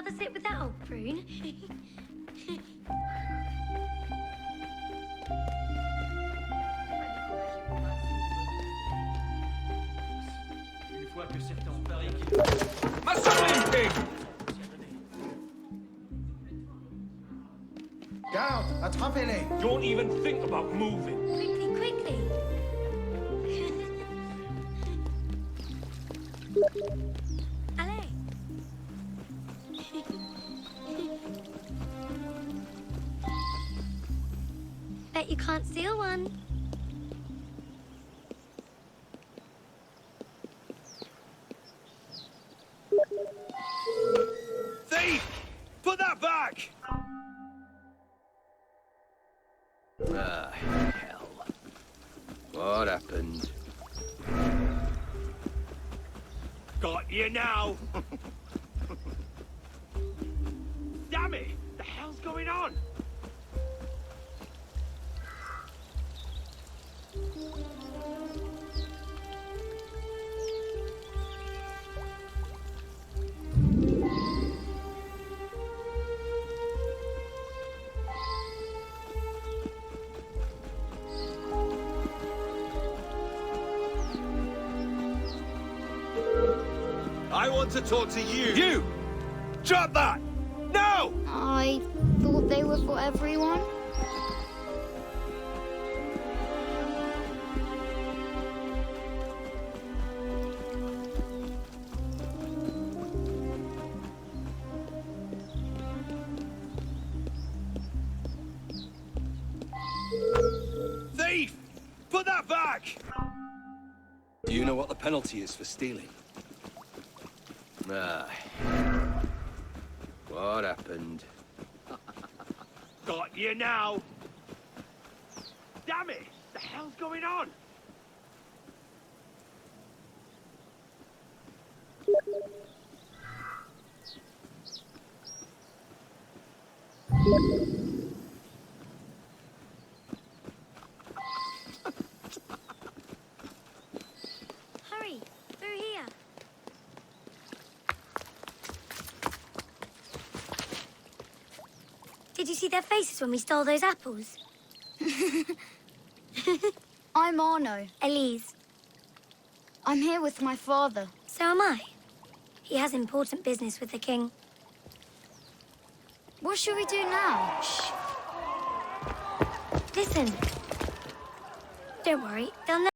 rather sit with that old prune? Une fois que certains ont parié qu'ils... Massacre! Garde, attrapez-les! Don't even think about moving. Quickly, quickly. Allez. Bet you can't steal one. Thief! Put that back! Ah, hell. What happened? Got you now! Damn it! The hell's going on? I want to talk to you! You! Drop that! No! I thought they were for everyone. Thief! Put that back! Do you know what the penalty is for stealing? Ah. What happened? Got you now! Damn it! The hell's going on? Hurry, through here. Did you see their faces when we stole those apples? I'm Arno. Elise. I'm here with my father. So am I. He has important business with the king. What should we do now? Shh. Listen. Don't worry, they'll